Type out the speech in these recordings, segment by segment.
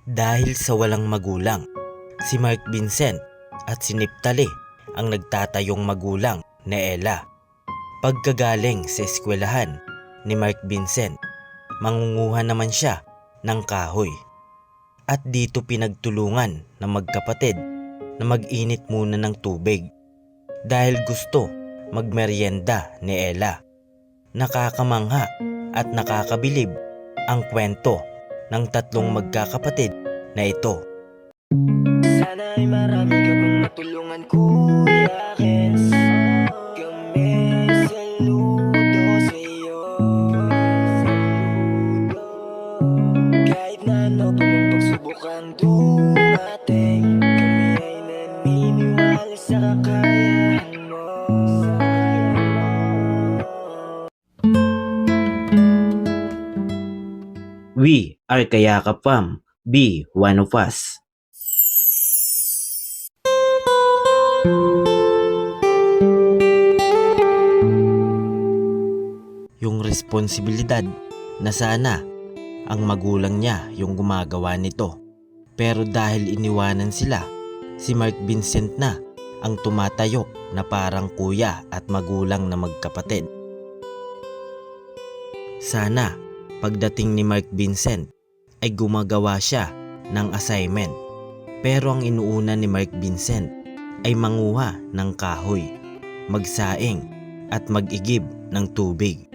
Dahil sa walang magulang, si Mark Vincent at si Neptali ang nagtatayong magulang ni Ella. Pagkagaling sa eskwelahan ni Mark Vincent, mangunguha naman siya ng kahoy. At dito pinagtulungan ng magkapatid na mag-init muna ng tubig dahil gusto magmeryenda ni Ella. Nakakamangha at nakakabilib ang kwento ng tatlong magkakapatid na ito. Sana ay marami ka pang matulungan, Kuya Kens. Kami saludo sa'yo. Kahit na ano pa mang pagsubok ang dumating, kami ay naniniwala sa kakayahan mo. We are Kayakap Fam. Be one of us. Yung responsibilidad na sana ang magulang niya yung gumagawa nito. Pero dahil iniwanan sila, si Mark Vincent na ang tumatayo na parang kuya at magulang na magkapatid. Sana pagdating ni Mark Vincent ay gumagawa siya ng assignment. Pero ang inuuna ni Mark Vincent ay manguha ng kahoy, magsaing at mag-igib ng tubig.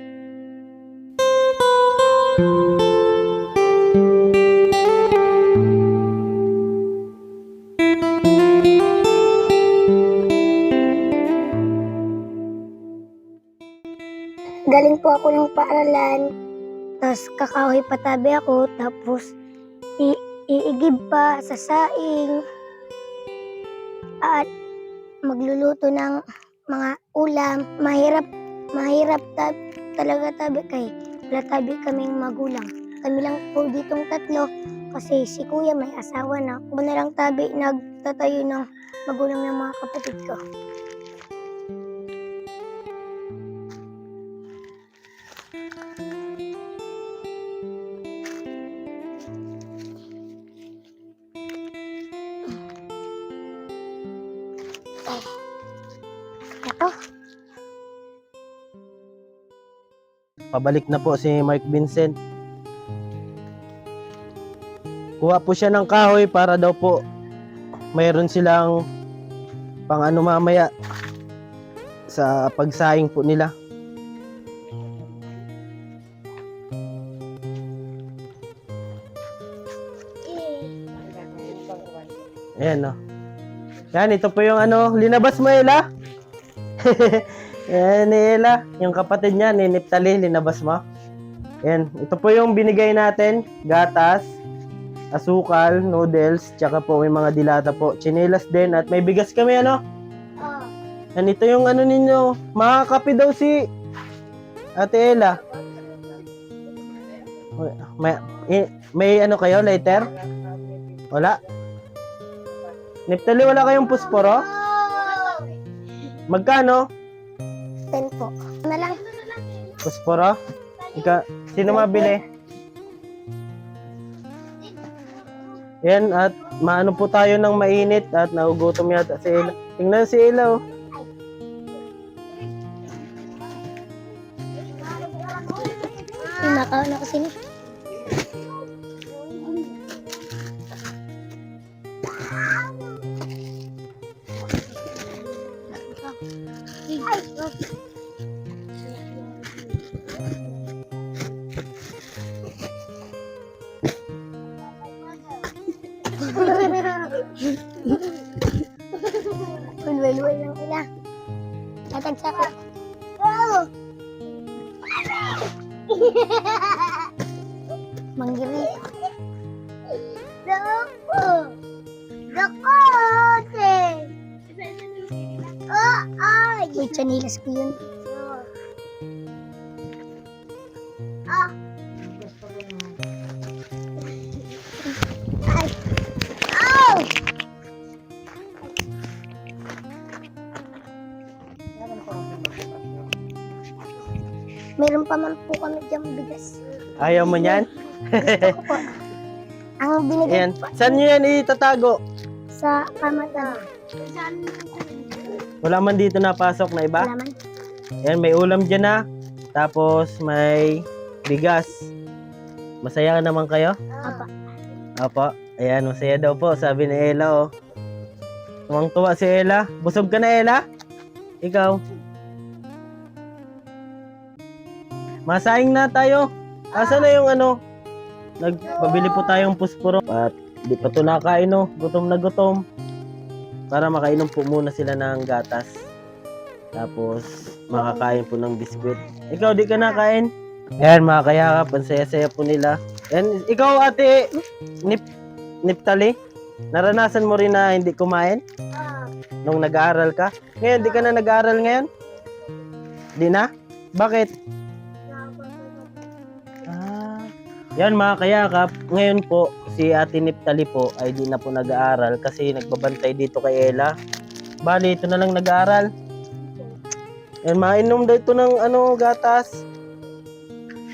Galing po ako ng paaralan, tapos kakahoy patabi ako, tapos iigib pa sa saing, at magluluto ng mga ulam. Mahirap talaga tabi kay wala tabi kaming magulang. Kami lang po ditong tatlo kasi si kuya may asawa na. Ako na lang tabi nagtatayo ng magulang ng mga kapatid ko. Ito. Pabalik na po si Mark Vincent. Kuha po siya ng kahoy para daw po mayroon silang pang ano mamaya sa pagsaing po nila. Ayan, no. Yan, ito po yung ano, linabas mo, Ella. Yan, ni Ella. Yung kapatid niya, ni Neptali, linabas mo. Yan, ito po yung binigay natin. Gatas, asukal, noodles, tsaka po may mga dilata po. Chinelas din, at may bigas kami, ano? Yan, ito yung ano ninyo. Makakapi daw si Ate Ella. May ano kayo, lighter? Wala? Neptali, wala kayong pusporo? Magkano? 10 po. Na lang. Pusporo? Sino mabili? Yan, at maano po tayo ng mainit at nagugutom yata si Ella. Tingnan si Ella, oh. Nakaon ako sini. Luway-luway lang ila. Tatagsa ko. Manggiri. Dako! Dakote! Ay! Uy, chanilas ko yun. Ay! Ow! Meron pa man po kami diyang bigas. Ayaw mo niyan? Gusto ko po. Ang yung binigay Ayan. Saan nyo yan itatago? sa kamatan. Wala man dito napasok na iba? Alaman. Ayan, may ulam dyan na. Tapos may bigas. Masaya naman kayo? Apa. Apo. Ayan, masaya daw po. Sabi ni Ella, oh. Tuwang-tuwa si Ella. Busog ka na, Ella? Ikaw? Masaing na tayo. Asa na yung ano? Nagpabili po tayong pusporo. At di pa ito nakain, oh. Gutom na gutom. Para makainom po muna sila ng gatas. Tapos, makakain po ng biskwit. Ikaw, di ka nakain? Ayan, mga kayakap. Ang saya-saya po nila. Ayan, ikaw, ate, Niptali, naranasan mo rin na hindi kumain? Nung nag-aaral ka? Ngayon, di ka na nag-aaral ngayon? Di na? Bakit? Yan mga kayakap, ngayon po, si ate Niptali po ay di na po nag-aaral kasi nagbabantay dito kay Ella. Bali, ito na lang nag-aaral. Yan, mainom daw ito ng gatas.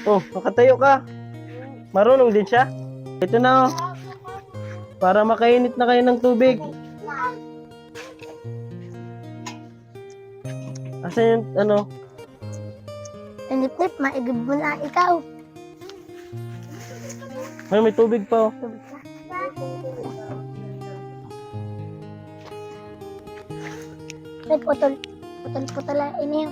Oh, makatayo ka. Marunong din siya. Ito na, oh. Para makainit na kayo ng tubig. Asa yung Nip-nip, maigib mo na ikaw. Ay, may tubig pa, oh. May putol lang ini.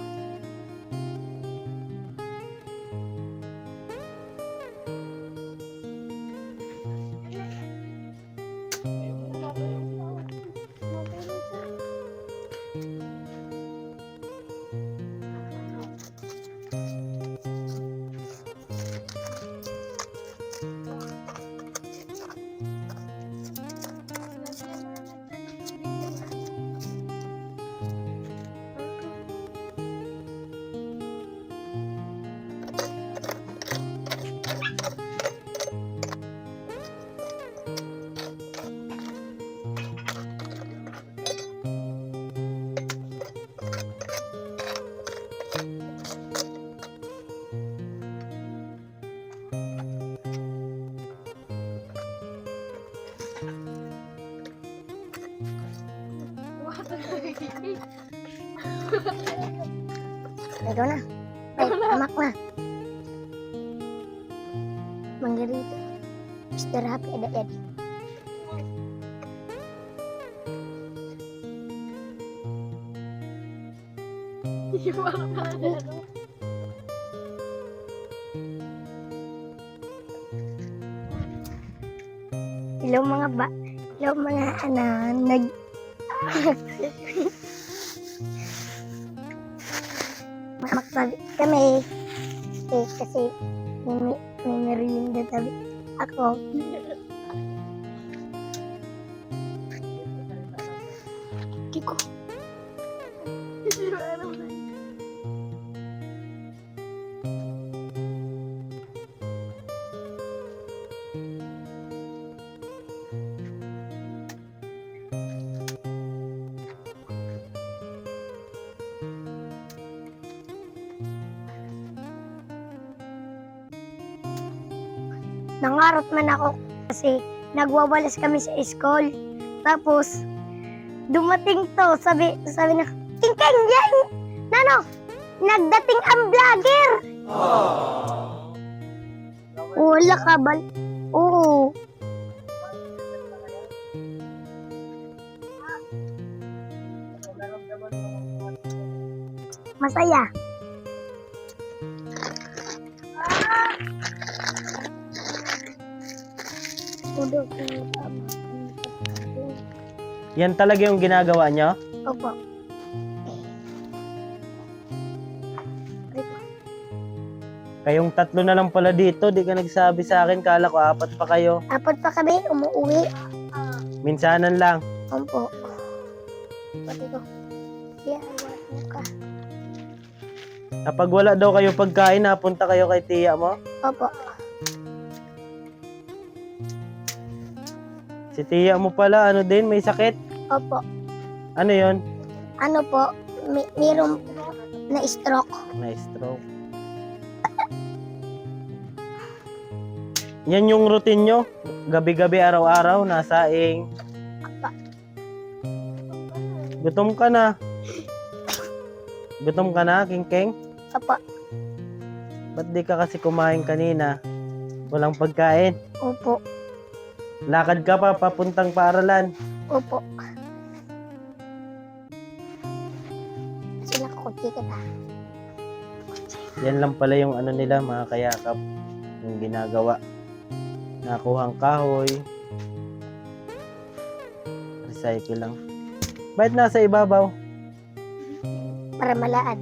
Ikaw na. Ay, amak na. Manggirito. Mr. Happy edad-edad. Hello mga nag maksabi kami kasi may merienda tabi ako. Kiko. Nangarap man ako kasi nagwawalas kami sa school. Tapos, dumating to, sabi na, King, yan! Nano, nagdating ang vlogger! Wala ka ba? Oo. Masaya. Yan talaga yung ginagawa nyo? Opo. Kayong tatlo na lang pala dito, di ka nagsabi sa akin, kala ko 4 pa kayo. 4 pa kami, umuwi. Minsanan lang. Opo. Pati ko. Yan, ka. Kapag wala daw kayo pagkain, napunta kayo kay tiya mo? Opo. Si tiya mo pala, ano din, may sakit? Opo. Ano yon? Ano po, mayroong na stroke. Na-stroke. Yan yung routine nyo? gabi-gabi, araw-araw, nasaing. Gutom ka na. Gutom ka na, King? Apa. Ba't di ka kasi kumain kanina? Walang pagkain. Opo. Lakad ka pa, papuntang paaralan. Opo. Sila kutsi kita. Yan lang pala yung ano nila, mga kayakap. Yung ginagawa. Nakuhang kahoy. Recycle lang. Bakit nasa ibabaw? Para malaan.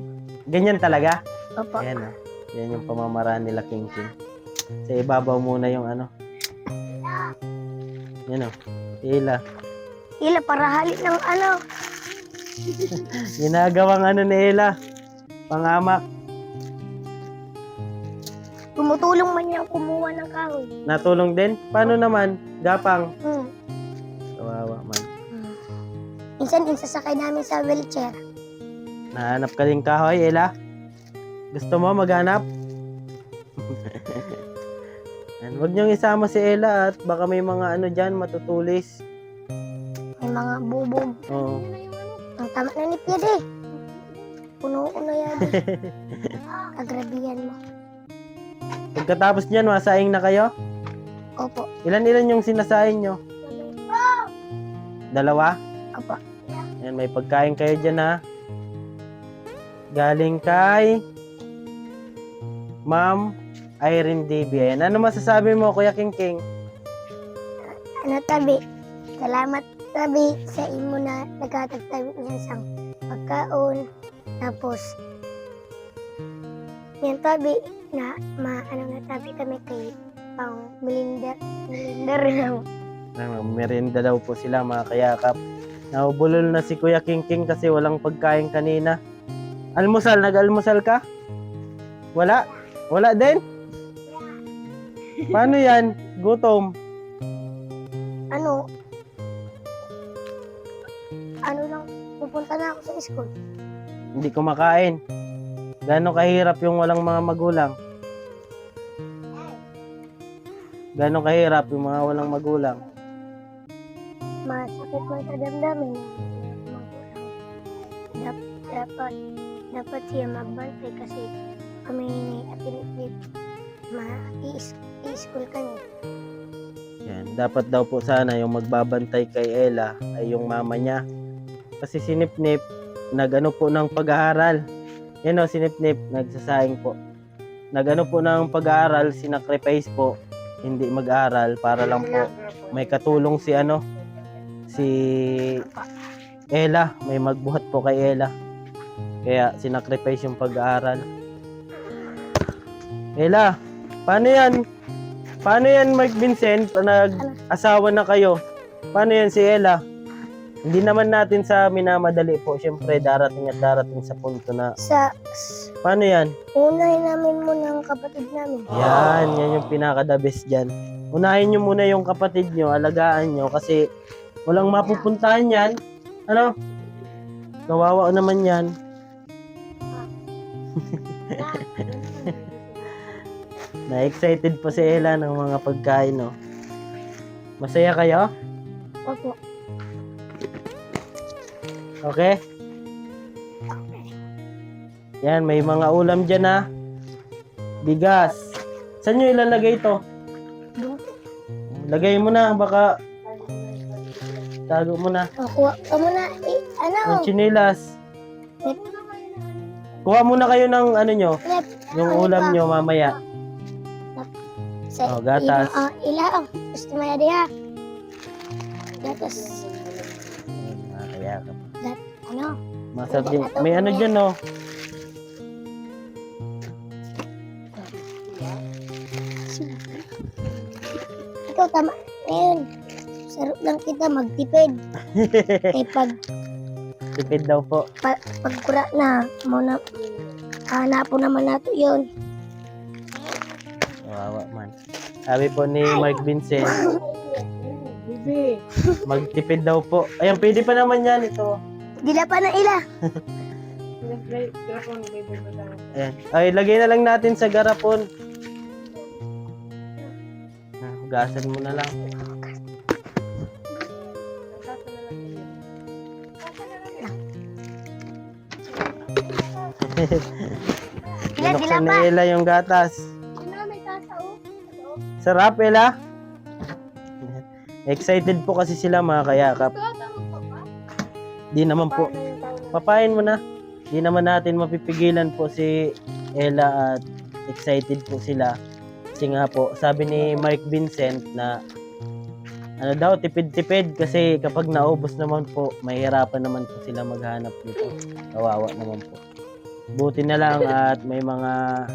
Ganyan talaga? Opo. Ayan o. Yan yung pamamaraan nila, King. Sa ibabaw muna yung ano. Yan o. Ila. Ila, para halip ng ano. Ginagawang ano ni Ela. Pangamak. Tumutulong man niyang kumuha ng kahoy. Natulong din? Paano naman? Gapang. Kawawa man. Minsan, insasakay namin sa wheelchair. Nahanap ka din kahoy, Ela? Gusto mo maghanap? Huwag niyong isama si Ela at baka may mga ano dyan, matutulis. May mga bubog. Oo. Ang tama na ni Pierre eh. Puno na yan. Kagrabihan mo. Pagkatapos niyan, masaing na kayo? Opo. Ilan yung sinasaing nyo? 2? Opo. Yan, may pagkain kayo dyan ha. Galing kay Ma'am Irene Davy. Ayan. Ano masasabi mo, Kuya King? Ano tabi? Salamat tabi sa imo na nagkatagtabi niya sa pagkaon. Tapos, yan tabi na ano na tabi kami kay pang blender lang. Merienda daw po sila, mga kayakap. Nahubulol na si Kuya King kasi walang pagkain kanina. Almusal, nag-almusal ka? Wala? Wala din? Paano yan? Gutom? Ano lang, pupunta na ako sa school. Hindi kumakain. Gano'ng kahirap yung walang mga magulang? Gano'ng kahirap yung mga walang magulang? Masakit man sa damdamin. Dapat siya magbantay kasi kami ni Atinitip i-school kami. Yan, dapat daw po sana yung magbabantay kay Ella ay yung mama niya. Kasi si Nip-Nip nag-ano po ng pag-aaral. Yan o, si Nip-Nip nagsasaing po. Nag-ano po ng pag-aaral, sinacrifice po. Hindi mag-aaral para lang po may katulong si Ella. May magbuhat po kay Ella. Kaya sinacrifice yung pag-aaral. Ella, paano yan? Paano yan, Mark Vincent? Nag-asawa na kayo. Paano yan si Ella? Hindi naman natin sa minamadali po. Siyempre, darating sa punto na... Paano yan? Unahin namin muna ang kapatid namin. Yan yung pinaka-the best dyan. Unahin nyo muna yung kapatid nyo, alagaan nyo, kasi walang mapupuntahan yan. Ano? Kawawa naman yan. Na-excited pa si Ella ng mga pagkain, no? Masaya kayo? Opo. Okay? Yan, may mga ulam dyan, ha? Bigas. Saan nyo ilalagay ito? Lagay mo na, baka tago mo na. Kuha ka muna. Yung chinilas. Kuha muna kayo ng ano nyo, yung ulam nyo mamaya. Gatas. Ilaw. Gusto mo na diha. Gatas. Kaya ka. Ano? Masarap din. May ano dyan, no? Ikaw tama. Ngayon. Sarap lang kita magtipid. Eh Tipid daw po. pagkura na muna. Hanapon naman nato yun. Kawawa man. Sabi po ni Mark Vincent, magtipid daw po. Ayan, pwede pa naman yan ito. Dila pa na ila. Ayan. Ay, lagay na lang natin sa garapon. Hugasan mo na lang. Binuksan ni Ella yung gatas. Sarap, Ella. Excited po kasi sila mga kayakap. Di naman po. Papain mo na. Di naman natin mapipigilan po si Ella at excited po sila. Kasi nga po, sabi ni Mike Vincent na ano daw, tipid-tipid kasi kapag naubos naman po, mahirapan naman po sila maghanap nito. Kawawa naman po. Buti na lang at may mga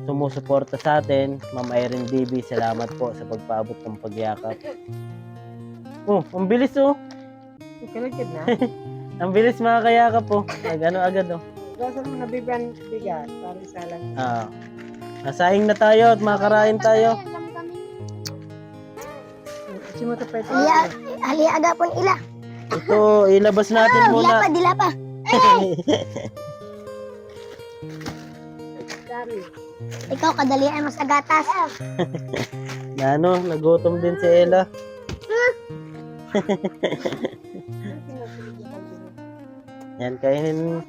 sumusuporta sa atin. Ma'am Irene DB, salamat po sa pagpaabot ng pagyakap. Oh, ang bilis oh. Kalagkid na. Ang bilis mga kayakap po. Nag-ano agad oh. Gasal mo na biban bigas. Para isa lang. Ah. Nasaing na tayo at makarain tayo. Kasi mo ito pwede. Ali aga pon ila. Ito, ilabas natin muna. Dilapa. Ikaw kadalian mo sa gatas. Na ano, nagutom din si Ella. Yan, kainin.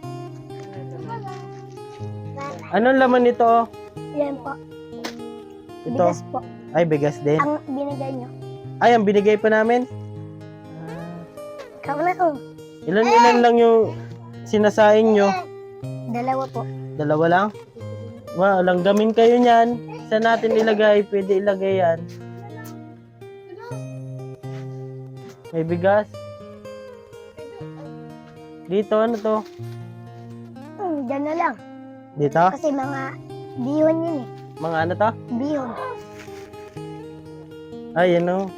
Anong laman nito? Yan po. Ito. Bigas po. Ay, bigas din. Ang binigay nyo. Ay, ang binigay pa namin. Ikaw na ko. Ilan lang yung sinasaing nyo? Dalawa po. Dalawa lang? Wow, langgamin kayo niyan. Saan natin ilagay? Pwede ilagay yan. May bigas. Dito, ano to? Diyan na lang. Dito? Kasi mga bihon yun eh. Mga ano to? Bihon. Ay, ano?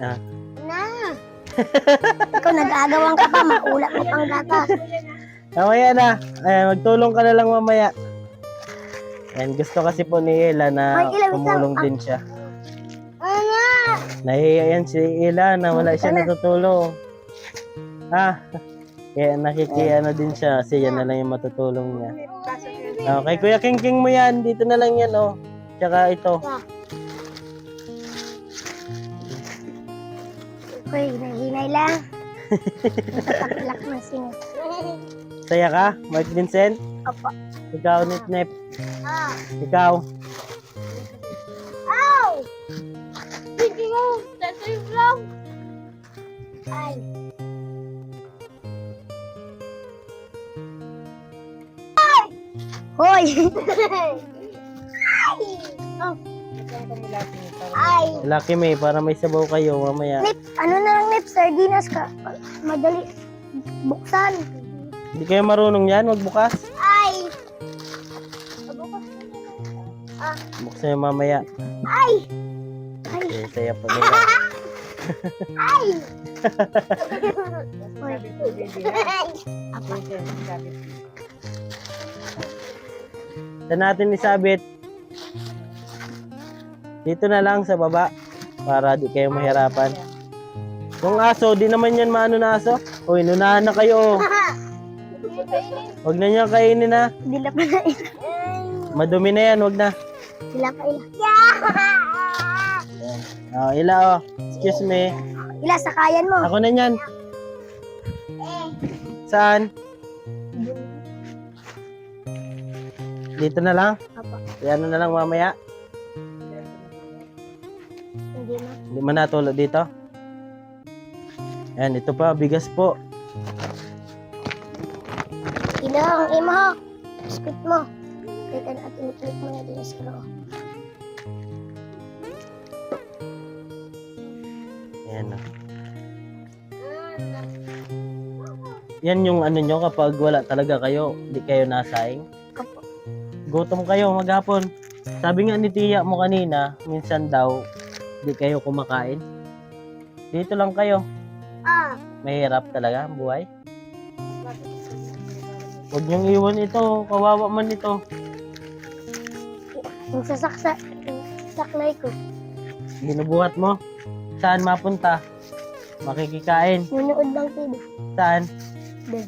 Ah. Na! Ikaw nag-aagawan ka pa, makulak mo pang gatas. Mamaya na. Magtulong ka na lang mamaya. And gusto kasi po ni Ella na Ay, Ella, wait lang. tumulong din siya. Ano? Nahihiya yan si Ella na wala siya natutulong. Kaya nakikiano din siya kasi yan na lang yung matutulong niya. Okay, Kuya King mo yan. Dito na lang yan, oh. Tsaka ito. Uy, nahinay lang. Natapaglak na sino. Saya ka, Mark Vincent? Opo. Ikaw, Nip. Ikaw. Ow! Hindi mo, tato yung vlog. Ay. Hoy! Ay! Lucky May, para may sabaw kayo mamaya. Nip, ano na lang Nip, sardinas ka. Madali. Buksan. Hindi kayo marunong yan, magbukas. Ay! Buksan yung mamaya. Ay! Ay! Okay, saya pa nila. Ay! Hoy. Saan natin isabit? Dito na lang sa baba para di kayo mahirapan. Yung aso, di naman yan maano na aso. Uy, nunahan na kayo. Huwag na niyo kainin na. Dila pa na ila. Madumi na yan, huwag na. Dila pa ila. Oh, Ila, oh. Excuse me. Ila, sakayan mo. Ako na yan. Saan? Dito na lang? Apo. Yan na lang mamaya. Hindi na. Hindi mo natulog dito. Yan, ito pa, bigas po. Ila, ang imo ho. Spit mo. Teka na, tiniklik mo na din sa loob. Yan. Yan yung ano nyo kapag wala talaga kayo, hindi kayo nasaing. Apo. Gutom kayo maghapon. Sabi nga ni tiya mo kanina, minsan daw, hindi kayo kumakain. Dito lang kayo. Mahirap talaga ang buhay. Huwag niyong iwan ito, kawawa man ito. Yung saklay ko. Binubuhat mo. Saan mapunta? Makikikain. Nunood lang TV. Saan? Doon.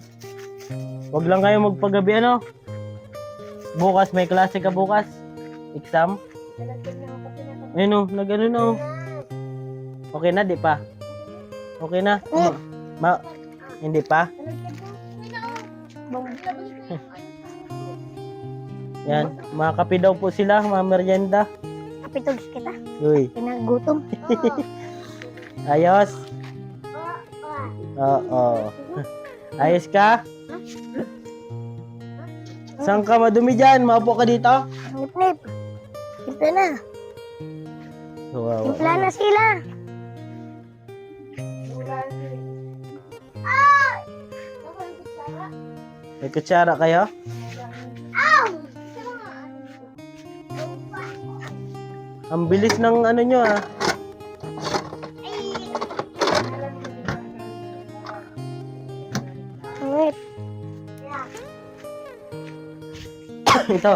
Huwag lang kayo magpagabi ano. Bukas, may klase ka bukas. Exam? Nalagyan na ako pinaka. Ayun o, nag-ano na o. Okay na, di pa? Okay na? Hindi pa? Yan, mga kape daw po sila, mga merienda. Kapitogs kita. Uy, Pinagutom. ayos? Oo. Ayos ka? Saan ka madumi dyan? Maupo ka dito? Nip-nip. Timpla na. Wow. Timpla na sila. May kutsara kayo? Ang bilis ng ano nyo ah. Nip. Ito.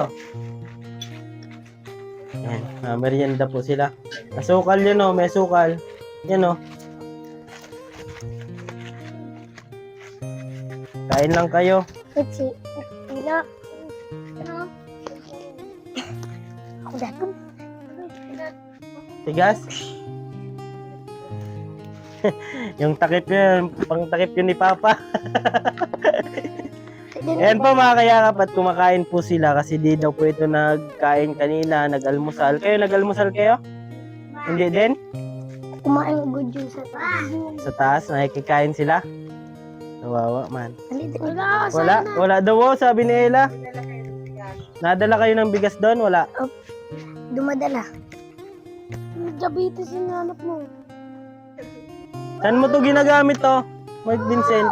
Yan, merienda po sila. Asukal yun o, may sukal. Yan o. Kain lang kayo. Itsi. Ila. Ako datong. Tigas. Yung takip yun, pang takip yun ni Papa. Ayan po mga kayakap at kumakain po sila kasi di daw po ito nagkain kanina, nag-almusal. Kayo nag-almusal kayo? Hindi din? Kumain good yun sa taas. Sa taas, nakikikain sila? Nawawa man. Wala. Wala daw oh, sabi ni Ella. Nadala kayo ng bigas doon? Wala. Dumadala. Diabetes yung nanap mo. Saan mo to ginagamit to? Mark Vincent?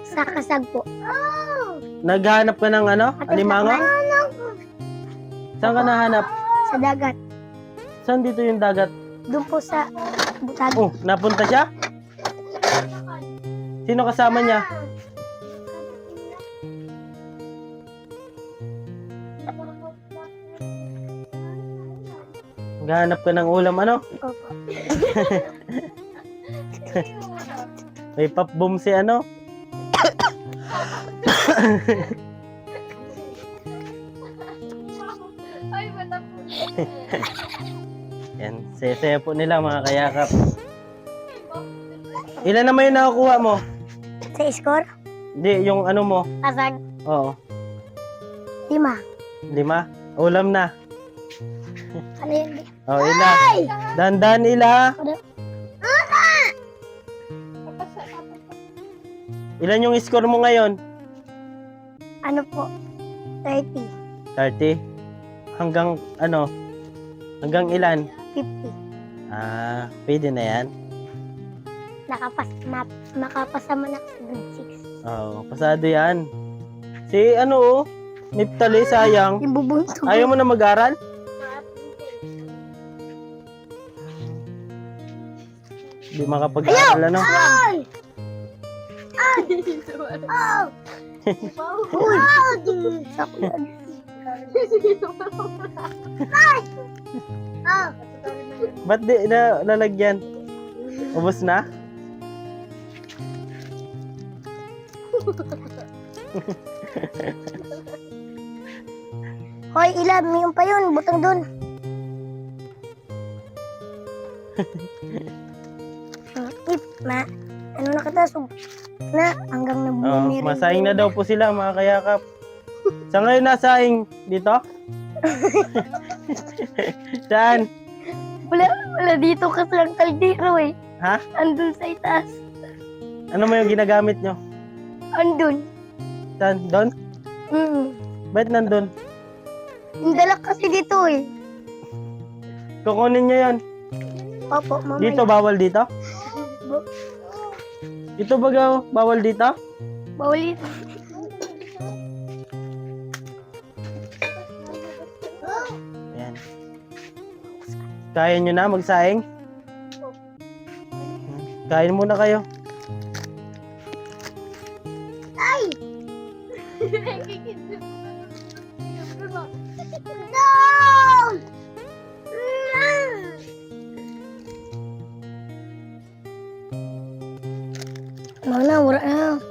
Sa kasag po. Naghanap ka ng ano? Alimango? Saan ka nahanap? Sa dagat. Saan dito yung dagat? Doon po sa butag. Oh, napunta siya? Sino kasama niya? Naghanap ka ng ulam ano? Opo. May popbomb si ano? Yan, saya-saya po nila mga kayakap. Ilan naman yung nakakuha mo? Sa score? Hindi, yung ano mo. Kasag. Oo, 5. 5. Ulam na. Ano yun? Oh, Ila. Dandan Ila. Ilan yung score mo ngayon? Ano po? 30. 30. Hanggang ano? Hanggang ilan? 50. Ah, pwede na yan. Nakapasama na ako sa grade 6. Oo, pasado yan. Si ano oh, Niftali, sayang. Yung bubunso. Ayaw mo na mag-aral? Hindi makapag-aral ano? Ay! Ay! Oh! Uy! Sapo yan. Ay! Oh! Ba't di na lalagyan? Ubus na? Hoy, Ila, mayroon pa yun. Butang dun. Ano na kita? Na, hanggang Oh, nabumirin. masaing na daw po sila mga kayakap. Sa ngayon nasaing dito? Saan? Wala dito kasi lang kaldero eh. Ha? Andun sa itaas. Ano mo yung ginagamit nyo? Andun. Saan? Doon? Ba't nandun? Yung dala kasi dito eh. Kukunin nyo yan. Opo, mamaya. Dito, bawal dito? Dito ba bawal dito? Bawal dito. Ayan. Kaya nyo na magsaing? Kain muna kayo. No! Wala na.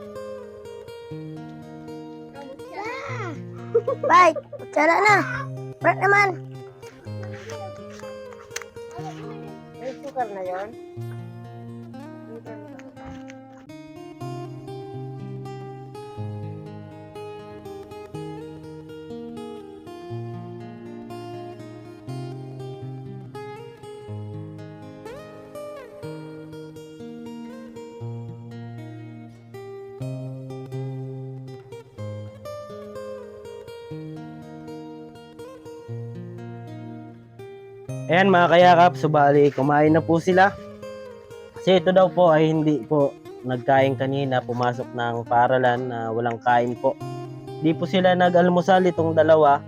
Bye, cara na. Berat naman. May sukar na yon. Ayan mga kayakap, subali kumain na po sila. Kasi ito daw po ay hindi po nagkain kanina, pumasok ng paaralan na walang kain po. Di po sila nag-almusal itong dalawa.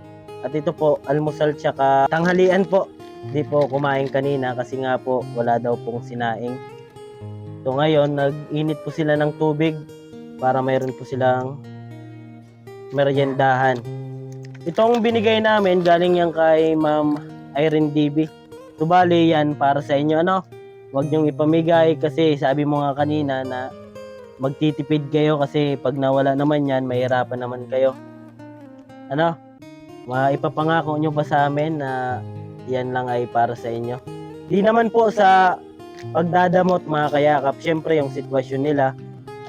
At ito po, almusal tsaka tanghalian po. Di po kumain kanina kasi nga po wala daw pong sinaing. So ngayon, nag-init po sila ng tubig para mayroon po silang meriendahan. Itong binigay namin galing yan kay Ma'am Irene DB. Subali yan para sa inyo. Huwag niyong ipamigay kasi sabi mo nga kanina na magtitipid kayo kasi pag nawala naman yan, mahirapan naman kayo. Maipapangako nyo ba sa amin na yan lang ay para sa inyo? Di naman po sa pagdadamot mga kayakap. Siyempre yung sitwasyon nila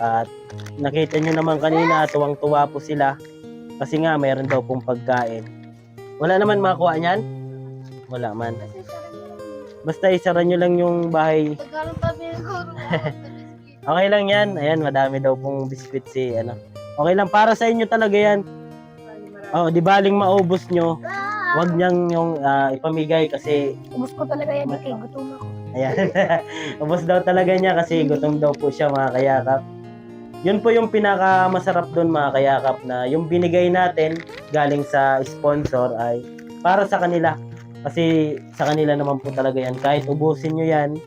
at nakita nyo naman kanina tuwang-tuwa po sila kasi nga mayroon daw pong pagkain. Wala naman makuha niyan? Wala man. Basta isara nyo lang yung bahay. Okay lang yan. Ayan, madami daw pong biskwit si Okay lang, para sa inyo talaga yan. Di baling maubos nyo. Huwag niyang yung ipamigay kasi Ubus ko talaga yan, kay gutom ako. ayan. Ubos daw talaga niya kasi gutom daw po siya mga kayakap. Yun po yung pinakamasarap doon mga kayakap na yung binigay natin galing sa sponsor ay para sa kanila. Kasi sa kanila naman po talaga yan. Kahit ubusin nyo yan,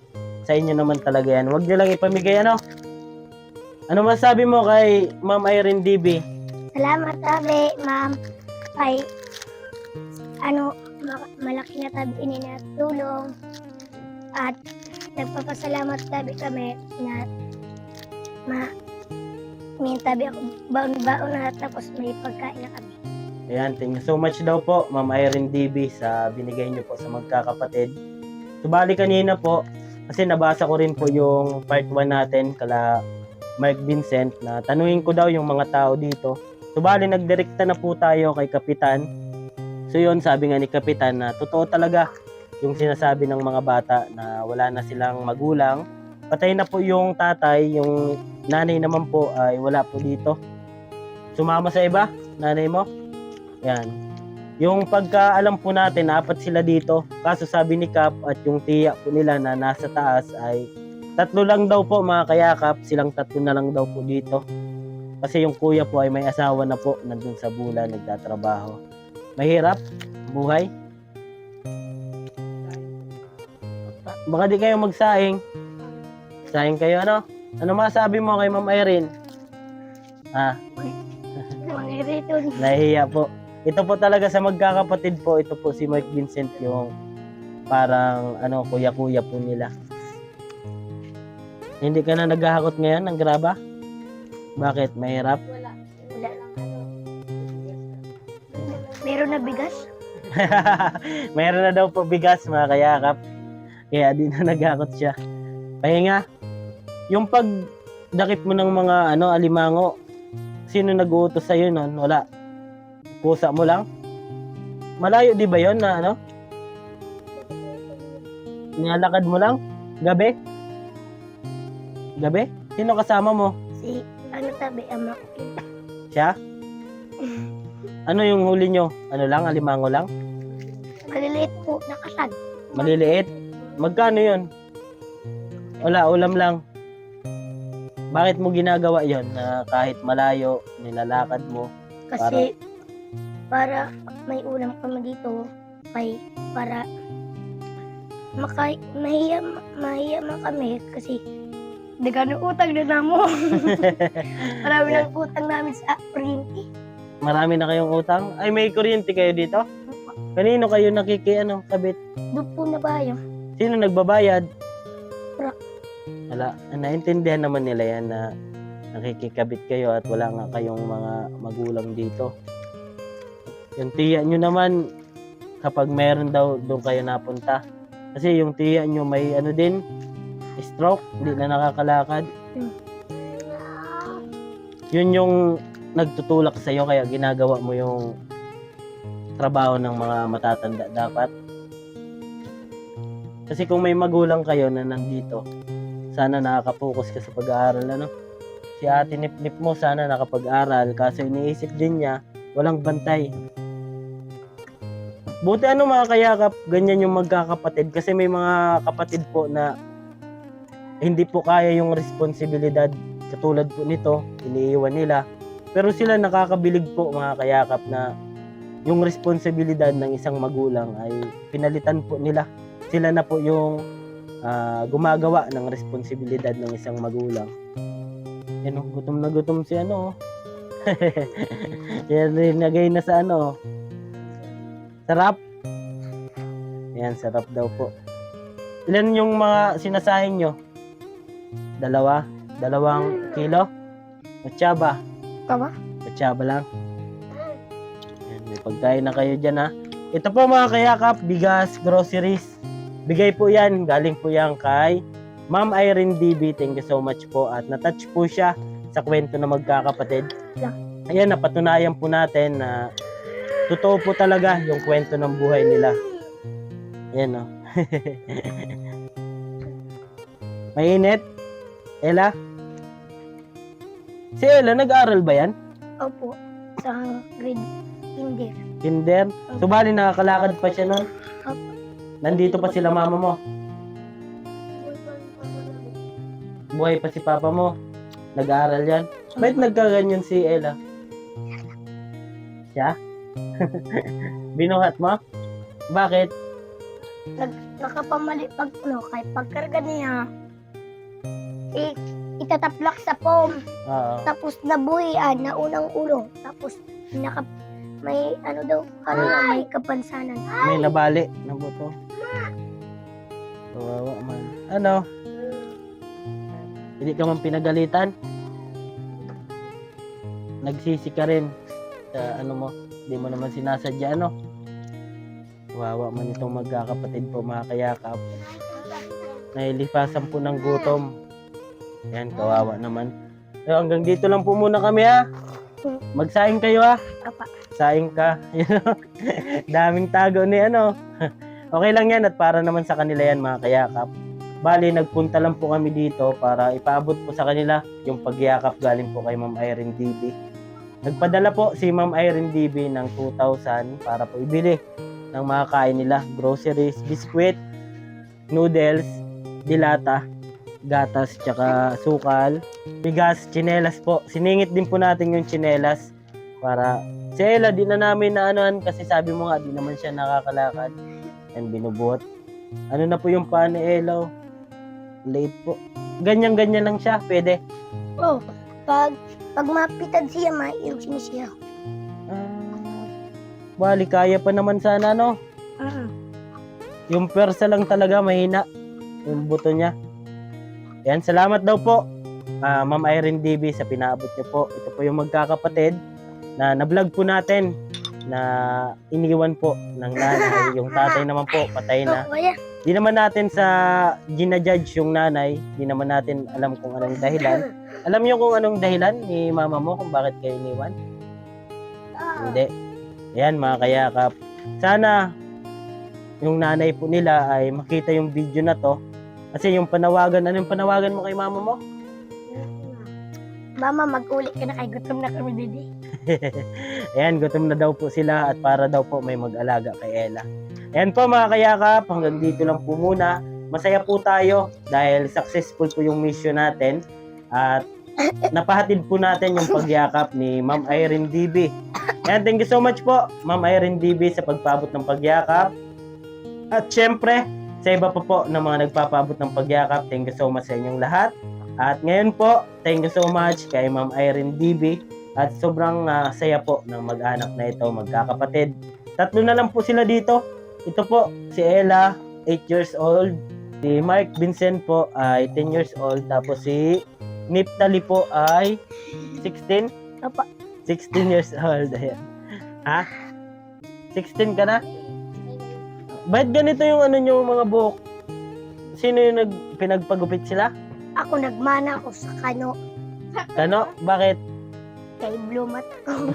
sa inyo naman talaga yan. Huwag nyo lang ipamigay Ano masabi mo kay Ma'am Irene DB? Salamat tabi, ma'am. Ay, malaki na tabi ininatulong. At nagpapasalamat tabi kami na may tabi ako baon-baon na tapos may pagkain na kami. Ayan, thank you so much daw po, Ma'am Irene DB, sa binigay niyo po sa magkakapatid. Subali kanina po, kasi nabasa ko rin po yung part 1 natin kala Mark Vincent na tanungin ko daw yung mga tao dito. Subali nagdirekta na po tayo kay Kapitan. So yun, sabi nga ni Kapitan na totoo talaga yung sinasabi ng mga bata na wala na silang magulang. Patay na po yung tatay, yung nanay naman po ay wala po dito. Sumama sa iba, nanay mo? Yan. Yung pagkaalam po natin, 4 sila dito. Kaso sabi ni Kap at yung tiya po nila na nasa taas ay 3 lang daw po mga kayakap. Silang 3 na lang daw po dito. Kasi yung kuya po ay may asawa na po. Nandun sa Bula, nagtatrabaho. Mahirap buhay. Baka di kayo magsaing. Saing kayo Ano masabi mo kay Ma'am Irene? Nahihiya po. Ito po talaga sa magkakapatid po, ito po si Mark Vincent yung parang kuya-kuya po nila. Hindi ka na naghahakot ngayon ng graba? Bakit? Mahirap? Wala. Meron na bigas? Mayroon na daw po bigas mga kayakap. Kaya di na naghakot siya. Pahinga. Yung pagdakip mo ng mga alimango, sino nag-uutos sa'yo nun? Wala. Pusa mo lang? Malayo di ba yun na nilalakad mo lang? Gabi? Gabi? Sino kasama mo? Si, tabi, ama ko. Siya? Ano yung huli nyo? Alimango lang? Maliliit po, nakasag. Maliliit? Magkano yun? Wala, ulam lang. Bakit mo ginagawa yon na kahit malayo, nilalakad mo? Kasi, para may ulam kami dito, para mahiya man kami kasi dagan utang na namo. Marami ng utang namin sa kuryente. Marami na kayong utang? Ay, may kuryente kayo dito? Kanino kayo kabit? Doon po na bayo. Sino nagbabayad? Wala. Wala. Naintindihan naman nila yan na nakikikabit kayo at wala nga kayong mga magulang dito. Yung tiya nyo naman, kapag meron daw doon kayo napunta. Kasi yung tiya nyo may ano din, stroke, hindi na nakakalakad. Yun yung nagtutulak sa'yo kaya ginagawa mo yung trabaho ng mga matatanda dapat. Kasi kung may magulang kayo na nandito, sana nakaka-focus ka sa pag-aaral, ano? Si Ate Nip-Nip mo sana nakapag-aral, kaso iniisip din niya, walang bantay. Buti ano mga kayakap, ganyan yung magkakapatid. Kasi may mga kapatid po na hindi po kaya yung responsibilidad. Katulad po nito, iniiwan nila. Pero sila nakakabilig po mga kayakap na yung responsibilidad ng isang magulang ay pinalitan po nila. Sila na po yung gumagawa ng responsibilidad ng isang magulang. Yan o, gutom na gutom si ano. Yan, rinagay na sa ano. Sarap. Yan, sarap daw po. Ilan yung mga sinasahin nyo? 2 kilo? Matsaba? Tama? Matsaba lang. Yan, may pagkain na kayo dyan ha. Ito po mga kayakap, bigas, groceries. Bigay po yan, galing po yan kay Ma'am Irene DB. Thank you so much po. At natouch po siya sa kwento na magkakapatid. Ayan, napatunayan po natin na totoo po talaga yung kwento ng buhay nila. Ayan o. Mainit? Ella? Si Ella, nag-aaral ba yan? Opo. Sa grade kinder. Kinder? So bali nakakalakad pa siya nun? Opo. Nandito pa sila mama mo? Buhay pa si papa mo? Nag-aaral yan? Ba't nagkaganyan si Ella? Siya? Binuhat mo? Bakit? Nakapamali pag kahit pagkarga niya. Itataplak sa foam. Oo. Tapos nabuhian na unang ulo. Tapos may ano daw, may kapansanan. May nabali na buto. Kawawa man. Ano? Hindi ka man pinagalitan? Nagsisi ka rin sa ano mo? Hindi mo naman sinasadya, ano? Kawawa man itong magkakapatid po mga kayakap. Nailipasan po ng gutom. Yan, kawawa naman. So, hanggang dito lang po muna kami ha. Magsaing kayo ha. Apa. Saing ka. Daming tago ni ano. Okay lang yan at para naman sa kanila yan mga kayakap. Bali, nagpunta lang po kami dito para ipaabot po sa kanila yung pagyakap galing po kay Ma'am Irene DB. Nagpadala po si Ma'am Irene DB ng 2,000 para po ibili ng mga kain nila. Groceries, biskwit, noodles, dilata, gatas, tsaka sukal, bigas, tsinelas po. Siningit din po natin yung tsinelas para si Ella, di na namin na anoan kasi sabi mo nga, di naman siya nakakalakad. And binubuhat. Ano na po yung paa ni Ella? Late po. Ganyan-ganyan lang siya, pwede. Oh, pag mapitad siya, maiyog siya. Bali, kaya pa naman sana, no? Yung persa lang talaga, mahina. Yung buto niya. Yan, salamat daw po, Ma'am Irene DB, sa pinaabot niyo po. Ito po yung magkakapatid na na-vlog po natin na iniwan po ng nanay. Yung tatay naman po, patay na. Di naman natin sa ginajudge yung nanay. Di naman natin alam kung anong dahilan. Alam niyo kung anong dahilan ni mama mo kung bakit kayo iniwan? Hindi. Ayan mga kayakap. Sana yung nanay po nila ay makita yung video na to. Kasi yung panawagan, anong panawagan mo kay mama mo? Mama, mag-uli ka na kay gutom na kami didi. Ayan, gutom na daw po sila at para daw po may mag-alaga kay Ella. Ayan po mga kayakap, hanggang dito lang po muna. Masaya po tayo dahil successful po yung mission natin at napahatid po natin yung pagyakap ni Ma'am Irene DB. Ayan, thank you so much po Ma'am Irene DB sa pagpaabot ng pagyakap. At syempre, sa iba pa po na mga nagpapaabot ng pagyakap, thank you so much sa inyong lahat. At ngayon po, thank you so much kay Ma'am Irene DB. At sobrang saya po ng mag-anak na ito, magkakapatid. 3 na lang po sila dito. Ito po, si Ella, 8 years old. Si Mark Vincent po ay 10 years old. Tapos si Niptali po ay 16? Opo. 16 years old. Ayan. Ha? 16 ka na? Bakit ganito yung ano nyo mga buhok? Sino yung pinagpagupit sila? Ako nagmana ako sa kano Kano? Bakit? kay Blue Mat ko.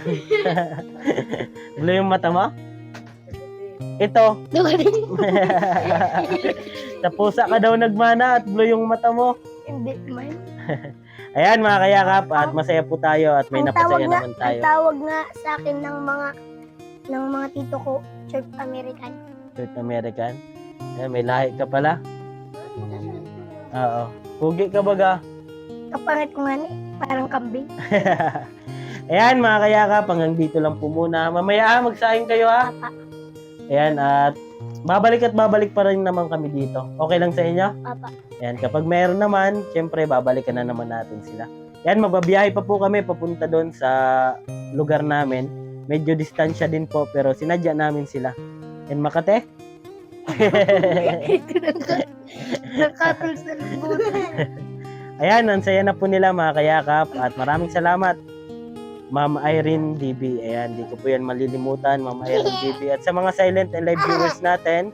Blue yung mata mo? Ito. Sa pusa ka daw nagmana at blue yung mata mo. Hindi man. Ayan mga kayakap, at masaya po tayo at may napasaya naman Ang tayo. tawag nga sa akin ng mga tito ko, Church American. South American. Ayan, may lahi ka pala. Oo. Pugi ka baga. Kapangit ko nga ni, parang kambing. Ayan mga kayakap, hanggang dito lang po muna. Mamaya magsaing kayo ha. Papa. Ayan, at babalik pa rin naman kami dito. Okay lang sa inyo? Papa. Ayan, kapag mayroon naman, syempre babalikan na naman natin sila. Ayan, magbabiyahe pa po kami papunta doon sa lugar namin. Medyo distansya din po, pero sinadya namin sila. Ayan, Makate? Nakatol sa lubutan. Ayan, ang saya na po nila mga kayakap, at maraming salamat. Ma'am Irene DB, ayan, di ko po yan malilimutan, Ma'am Irene DB. At sa mga silent and live viewers natin,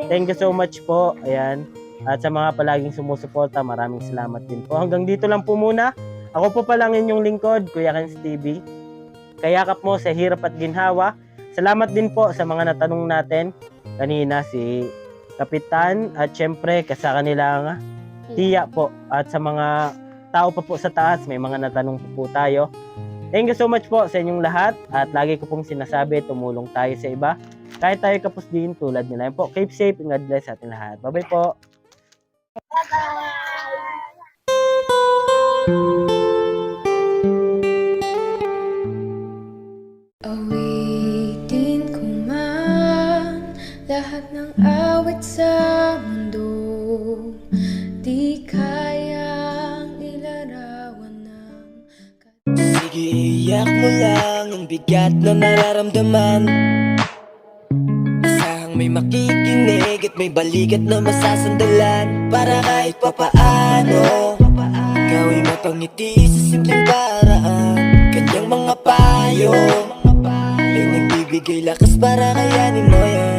thank you so much po, ayan. At sa mga palaging sumusuporta, maraming salamat din po. Hanggang dito lang po muna. Ako po pala ang inyong lingkod, Kuya Kens TV. Kayakap mo sa hirap at ginhawa. Salamat din po sa mga natanong natin kanina, si Kapitan, at syempre sa kanilang tiya po. At sa mga tao pa po sa taas, may mga natanong po tayo. Thank you so much po sa inyong lahat, at lagi ko pong sinasabi, tumulong tayo sa iba. Kahit tayo kapos din tulad nila. Yan po, keep safe and God bless sa ating lahat. Bye-bye po. Awitin ko man lahat ng awit sa mundo, di kayang ilarawan ng Sige, iyak mo lang ang bigat na nararamdaman. Asahang may makikinig at may balikat na masasandalan. Para kahit papaano ikaw ay mapangiti sa simpleng paraan. Kanyang mga payo ay nagbibigay lakas para kayanin mo yan.